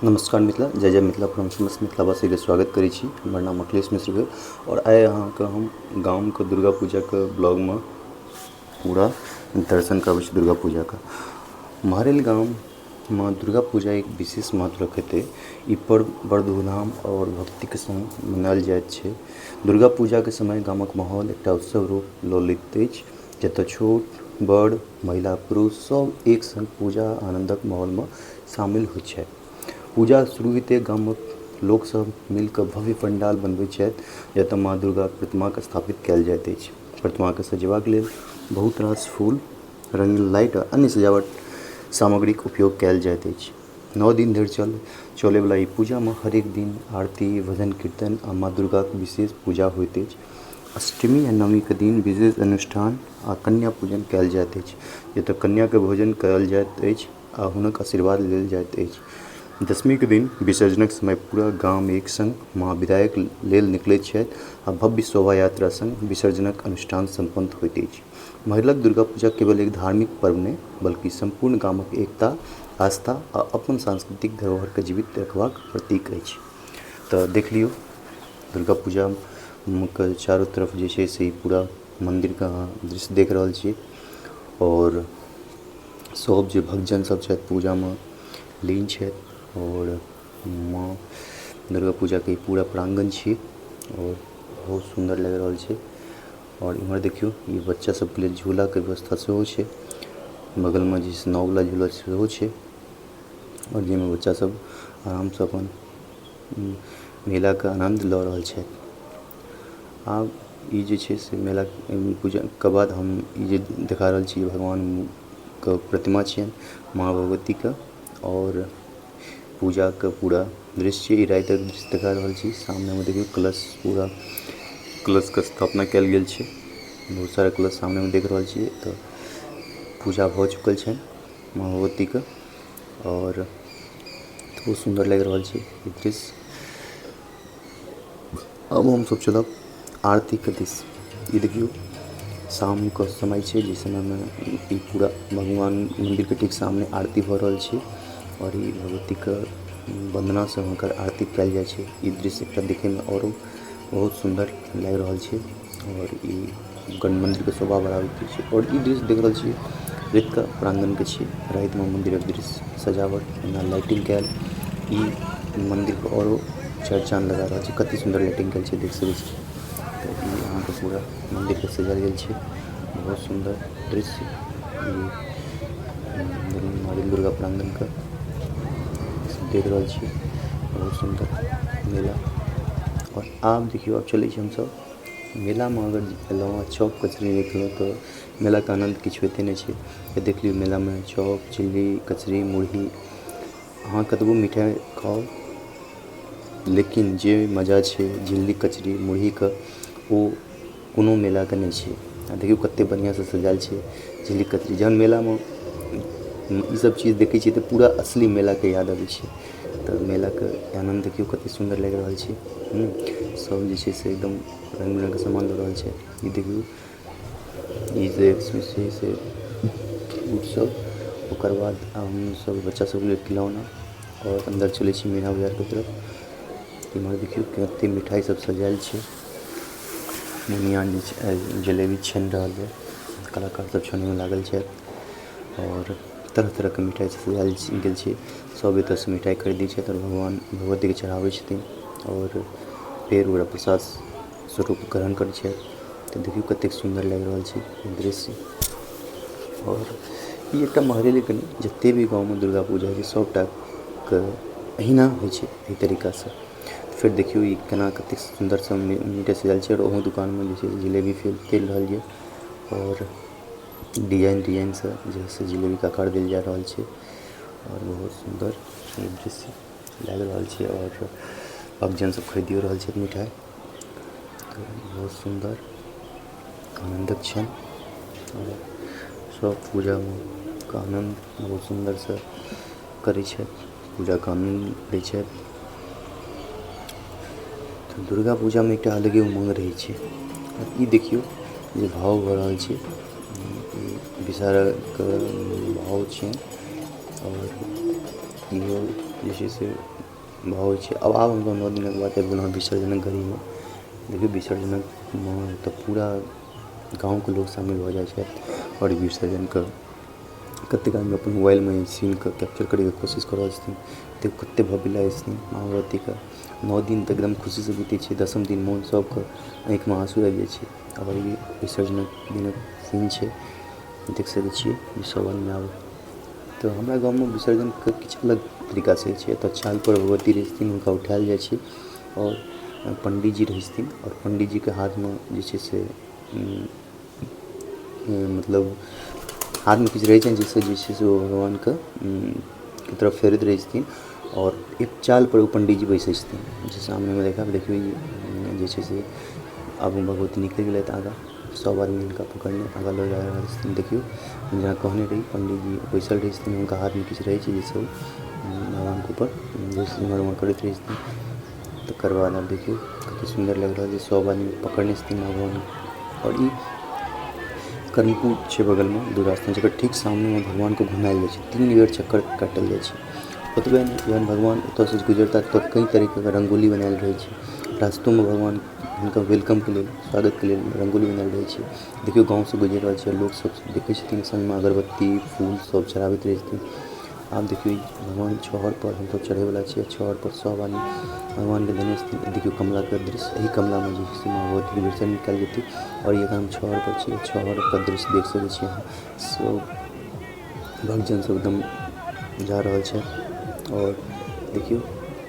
नमस्कार मिथिला, जय जय मिथिला। हम समस्त मिथिलावासी के स्वागत करै छी। हमर नाम अखिलेश मिश्र भेल और आइ अहाँके हम गामके दुर्गा पूजाके ब्लॉगमे पूरा दर्शन करबै छी। दुर्गा पूजाके महरैल गाममे दुर्गा पूजा एक विशेष महत्व रखैत अछि। ई पर्व बड़ धूमधाम और भक्तिके संग मनायल जाइत छै। दुर्गा पूजाके समय गामक माहौल एकटा उत्सव रूप लऽ लैत अछि, जतऽ छोट बड़ महिला पुरुष सब एक संग पूजा आनंदक माहौलमे शामिल होइत छथि। पूजा शुरू होइते गामक लोकसभ मिलकर भव्य पंडाल बनबैत छथि, जतऽ माँ दुर्गाक प्रतिमाके स्थापित कयल जाइत अछि। प्रतिमाके सजेबाक लेल बहुत रास फूल, रंगीन लाइट आ अन्य सजावट सामग्रीक उपयोग कयल जाइत अछि। 9 दिन धरि चलैवला ई पूजामे हरेक दिन आरती, भजन कीर्तन आ माँ दुर्गाक विशेष पूजा होइत अछि। अष्टमी आ नवमीके दिन विशेष अनुष्ठान आ कन्या पूजन कयल जाइत अछि, जतऽ कन्याके भोजन करायल जाइत अछि आ हुनक आशीर्वाद लेल जाइत अछि। दशमीके दिन विसर्जनक समय पूरा गाम एक संग माँ विदाइक लेल निकलैत छथि आ भव्य शोभा यात्रा संग विसर्जनक अनुष्ठान सम्पन्न होइत अछि। महरैलक दुर्गा पूजा केवल एक धार्मिक पर्व नहि, बल्कि सम्पूर्ण गामक एकता, आस्था आ अपन सांस्कृतिक धरोहरके जीवित रखबाक प्रतीक अछि। तऽ देख लियौ, दुर्गा पूजाके चारू तरफ जे छै से पूरा मन्दिरके अहाँ दृश्य देख रहल छियै और सब जे भक्तजन सब छथि पूजामे लीन छथि और माँ दुर्गा पूजाके पूरा प्रांगण छी और बहुत सुंदर लग रहल छै। और इम्हर देखियो, ये बच्चा सबके लेल झूलाके व्यवस्था सेहो छै। बगलमे जे छै नाववला झूला सेहो छै और जाहिमे बच्चा सब आरामसँ अपन मेलाके आनन्द लऽ रहल छथि। आब ई जे छै से मेला पूजाके बाद हम ई जे देखा रहल छी भगवानके प्रतिमा छियनि माँ भगवतीके और पूजाके पूरा दृश्य ई रातिक दृश्य देखा रहल छी। सामनेमे देखियौ कलश, पूरा कलशके स्थापना कयल गेल छै। बहुत सारा कलश सामनेमे देख रहल छियै। तऽ पूजा भऽ चुकल छनि माँ भगवतीके और बहुत सुन्दर लागि रहल छै ई दृश्य। अब हमसब चलब आरतीके दिस। ई देखियौ शामके समय छै, जे समयमे ई पूरा भगवान मन्दिरके ठीक सामने आरती भऽ रहल छै और ई भगवतीके वन्दनासँ हुनकर आरती कयल जाइ छै। ई दृश्य एकटा देखैमे औरो बहुत सुन्दर लागि रहल छै और ई मन्दिरके शोभा बढ़ाबैत छै। और ई दृश्य देख रहल छियै रातिके प्रांगणके छियै। रातिमे मन्दिरक दृश्य सजावट एना लाइटिंग कयल, ई मन्दिरके औरो चार चाँद लगा रहल छै। कते सुन्दर लाइटिंग कयल छै, देख सकै छी। तऽ ई अहाँके पूरा मन्दिरके सजायल गेल छै, बहुत सुन्दर दृश्य। ई महरैल दुर्गा प्रांगणके देख रहल छियै, बहुत सुन्दर मेला। और आब देखियौ, आब चलै छी हमसब मेलामे। अगर एलहुँ चॉप कचरी नहि खेलहुँ तऽ मेलाके आनन्द किछु होइते नहि छै। तऽ देख लियौ मेलामे चॉप, झिल्ली, कचरी, मुरही, अहाँ कतबो मिठाइ खाउ, लेकिन जे मजा छै झिल्ली, कचरी, मुरहीके, ओ कोनो मेलाके नहि छै। आ देखियौ कते बढ़िआँसँ सजायल छै झिल्ली कचरी। जहन मेलामे ई सब चीज देखै छियै तऽ पूरा असली मेलाके याद अबै छै। तऽ मेलाके आनन्द देखियौ कते सुन्दर लागि रहल छै। सब जे छै से एकदम रङ्ग बिरङ्गके सामान लऽ रहल छै। ई देखियौ, ई जे छै से फ्रूट सब। ओकर बाद हमसब बच्चा सबके लेल खिलौना और अंदर चलै छी मीना बाजारके तरफ। इम्हर देखियौ कते मिठाई सब सजायल छै। मुनिया जे छै जलेबी छानि रहल यऽ, कलाकार सब छानैमे लागल छथि और तरह तरहके मिठाई सब सजायल गेल छै। सब एतऽसँ मिठाई खरीदै छथि और भगवान भगवतीके चढ़ाबै छथिन और फेर ओकरा प्रसाद स्वरूप ग्रहण करै छथि। तऽ देखियौ कतेक सुन्दर लागि रहल छै ई दृश्य। और ई एकटा महरैलेके नहि, जते भी गाँवमे दुर्गा पूजा होइ छै सबटाके अहिना होइ छै, एहि तरीकासँ। फेर देखियौ ई केना कतेक सुन्दरसँ मिठाई सजायल छै और ओहो दुकानमे जे छै जिलेबी चलि रहल यऽ और डिजाइन डिजाइनसँ जे है से जिलेबीके आकार देल जा रहल छै और बहुत सुन्दर ई दृश्य लागि रहल छै। और भक्तजन सब खरीदियो रहल छथि मिठाई। तऽ बहुत सुन्दर आनन्दक छनि और सब पूजाके आनन्द बहुत सुन्दरसँ करै छथि, पूजाके आनन्द लै छथि। तऽ दुर्गा पूजामे एकटा अलगे उमङ्ग रहै छै। और ई देखियौ जे भाव भऽ रहल छै, ई विषहाराके भाव छियनि और इहो जे छै से भऽ होइ छै। अब हम 9 दिनक बाद आबि गेलहुँ विसर्जनक घड़ीमे। देखियौ विसर्जनकमे तऽ पूरा गाँवके लोक शामिल भऽ जाइ छथि आओर विसर्जनके कतेक आदमी अपन मोबाइलमे ई सीनके कैप्चर करैके कोशिश कऽ रहल छथिन। देखियौ कतेक भव्य लागै छथिन माँ भगवतीके। 9 दिन तऽ एकदम खुशीसँ बीतै छै, 10म दिन मोन सबके आँखिमे आँसू आबि जाइ छै। आओर ई विसर्जनक दिनक सीन छै, देख सकै छियै जे सब आदमी आबै। तऽ हमरा गाँवमे विसर्जनके किछु अलग तरीकासँ होइ छै। एतऽ चालपर भगवती रहै छथिन, हुनका उठाएल जाइ छै आओर पण्डीजी रहै छथिन आओर पण्डीजीके हाथमे जे छै से मतलब हाथमे किछु रहै छनि जाहिसँ जे छै से ओ भगवानके तरफ फेरैत रहै छथिन आओर एक चालपर ओ पण्डीजी बैसै छथिन। जे सामनेमे देखियौ ई जे छै से आब भगवती निकलि गेलथि आगाँ, सब आदमी हिनका पकड़ने आगाँ लऽ जा रहल छथिन। देखियौ जेना कहने रही पण्डीजी बैसल रहै छथिन, हुनका हाथमे किछु रहै छै जाहिसँ भगवानके ऊपर जैसे इम्हर उम्हर करैत रहै छथिन। तकर बाद आब देखियौ कतेक सुन्दर लागि रहल छै, सब आदमी पकड़ने छथिन भगवान। आओर ई कर्णपुर छै बगलमे दुर्गा स्थान, जकर ठीक सामनेमे भगवानके घुमाएल जाइ छै, 3 बेर चक्कर काटल जाइ छै। ओतबे नहि, जहन भगवान ओतऽसँ गुजरता तऽ कई तरीकेके रङ्गोली बनाएल रहै छै। रास्तोमे भगवान हुनका वेलकमके लेल, स्वागतके लेल रङ्गोली बनाएल रहै छै। देखियौ गाँवसँ गुजरि रहल छै, लोकसब देखै छथिन, सङ्गमे अगरबत्ती फूल सब चढ़ाबैत रहै छथिन। आब देखियौ भगवान छहरपर हमसब चढ़ैवला छियै, छहरपर सब आदमी भगवानके देने छथिन। देखियौ कमलाके दृश्य, एहि कमलामे जे छै से माँ भगवतीके विसर्जन कएल जेतै। आओर ई एखन हम छहरपर छी, छहरके दृश्य देख सकै छियै अहाँ। सब भक्तजन सब एकदम जा रहल छै आओर देखियौ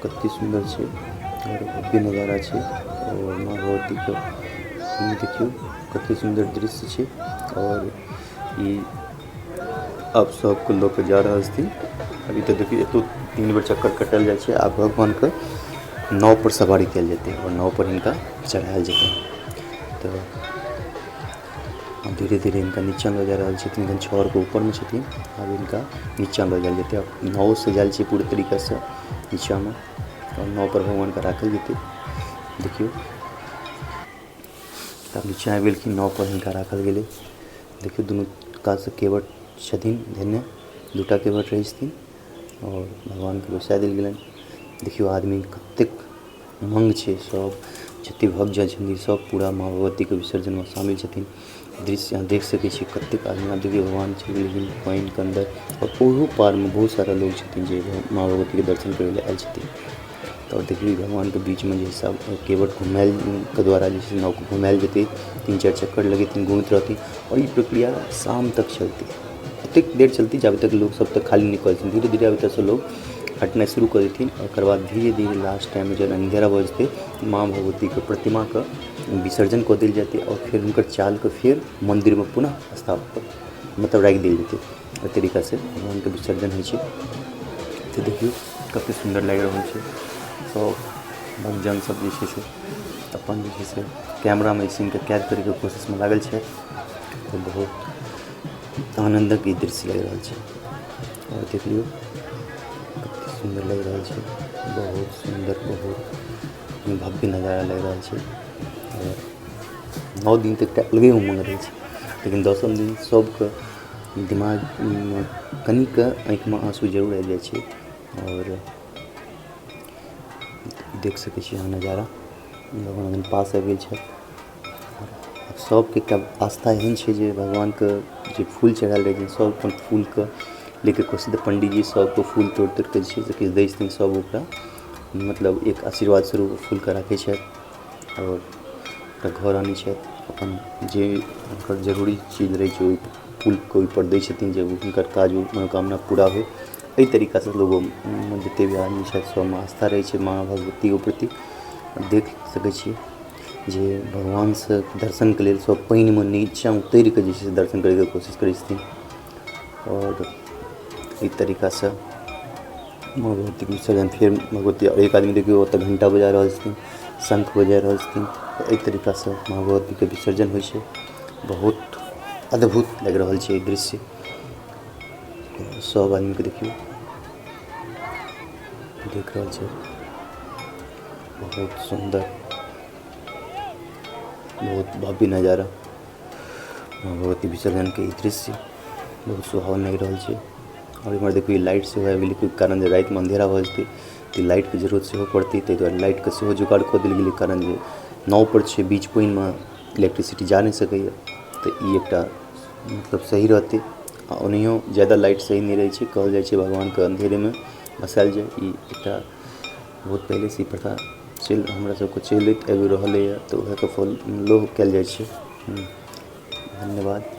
कतेक सुन्दर छै आओर भव्य नजारा छै। और माँ भगवतीके देखियौ कतेक सुन्दर दृश्य छै। और ई अब सबके लऽ कऽ जा रहल छथिन। अभी तऽ देखियौ एतौ 3 बेर चक्कर कटल जाइ छै। आब भगवानके नाव पर सवारी कयल जेतै और नाव पर हिनका चढ़ायल जेतै। तऽ धीरे धीरे हिनका नीचाँ लऽ जा रहल छथिन, एखन छहरके ऊपरमे छथिन, आब हिनका नीचाँ लऽ जायल जेतै। आब नावसँ जायल छै पूरे तरीकासँ नीचाँमे और नाव पर भगवानके राखल जेतै। देखियौ तब नीचाँ आबि गेलखिन, नाव पर हिनका राखल गेलै। देखियौ दुनू कातसँ केवट छथिन धेने, 2टा केवट रहै छथिन और भगवानके बैसा देल गेलनि। देखियौ आदमी कतेक उमङ्ग छै, सब जतेक भक्तजन छथिन सब पूरा माँ भगवतीके विसर्जनमे शामिल छथिन। दृश्य अहाँ देख सकै छी कतेक आदमी। आब देखियौ भगवान चलि गेलखिन पानिके अन्दर और ओहो पारमे बहुत सारा लोक छथिन जे माँ भगवतीके दर्शन करै लए आयल छथिन। तऽ देखियौ भगवानके बीचमे जे सब केवट घुमाएलके द्वारा जे छै नावके घुमाएल जेतै, 3-4 चक्कर लगेथिन, घूमैत रहथिन और ई प्रक्रिया शाम तक चलतै। एतेक देर चलतै जाबे तक लोक सब तक खाली नहि कऽ देथिन। धीरे धीरे आब एतऽसँ लोक हटनाइ शुरू कऽ देथिन और ओकर बाद धीरे धीरे लास्ट टाइममे जहन अँधेरा भऽ जेतै, माँ भगवतीके प्रतिमाके विसर्जन कऽ देल जेतै और फेर हुनकर चालके फेर मन्दिरमे पुनः स्थापित मतलब राखि देल जेतै। ओहि तरीकासँ भगवानके विसर्जन होइ छै। तऽ देखियौ कतेक सुन्दर लागि रहल छै। सब भक्तजन सब जे छै से अपन जे छै से कैमरामे ई सीनके कैद करैके कोशिशमे लागल छै। तऽ बहुत आनन्दक ई दृश्य लागि रहल छै और देखियौ कतेक सुन्दर लागि रहल छै। बहुत सुन्दर, बहुत भव्य नजारा लागि रहल छै। और 9 दिन तक एकटा अलगे उमङ्ग रहै छै, लेकिन 10म दिन सबके दिमागमे कनिके आँखिमे आँसू जरूर आबि जाइ छै। और देख सकै छी अहाँ नजारा, भगवान एखन पास आबि गेल छथि। सबके एकटा आस्था एहन छै जे भगवानके जे फूल चढ़ाएल रहै छै सब अपन फूलके लेके कोशिश, पण्डीजी सबके फूल तोड़ि तोड़िके जे छै से किछु दै छथिन, सब ओकरा मतलब एक आशीर्वाद स्वरूप फूलके राखै छथि और ओकरा घर आनै छथि। अपन जे हुनकर जरूरी चीज रहै छै ओहि फूलके ओहिपर दै छथिन जे हुनकर काज मनोकामना पूरा होइ। एहि तरीकासँ लोगोमे जतेक भी आदमी छथि सबमे आस्था रहै छै माँ भगवतीके प्रति। देख सकै छियै जे भगवानसँ दर्शनके लेल सब पानिमे नीचाँ उतरिकऽ जे छै से दर्शन करैके कोशिश करै छथिन। और एहि तरीकासँ माँ भगवतीके विसर्जन फेर भगवती, और एक आदमी देखियौ ओतऽ घण्टा बजा रहल छथिन, शङ्ख बजा रहल छथिन। एहि तरीकासँ माँ भगवतीके विसर्जन होइ छै। बहुत अद्भुत लागि रहल छै ई दृश्य। सब आदमीके देखियौ देख रहल छै, बहुत सुन्दर, बहुत भव्य नजारा। माँ भगवती विसर्जनके ई दृश्य बहुत सुहावन लागि रहल छै और इम्हर देखिए लाइट से आबि गेलै, कोइ कारण जे राति में अंधेरा भऽ जेतै तऽ लाइट के जरूरत सेहो पड़तै, ताहि दुआरे लाइट के सेहो जुगाड़ कऽ देल गेलै, कारण जे नाव पर छै बीच पानि में इलेक्ट्रिसिटी जा नहि सकैए, तऽ ई एकटा मतलब सही रहतै। आ ओनाहियो ज़्यादा लाइट सही नहीं रहे छै, कहल जाइ छै भगवान के अंधेरे में बसायल जाय, ई एकटा बहुत पहले से ई प्रथा हमरा सबके चलैत आबि रहलैए, तऽ वएह के फॉलो कयल जाइ छै। धन्यवाद।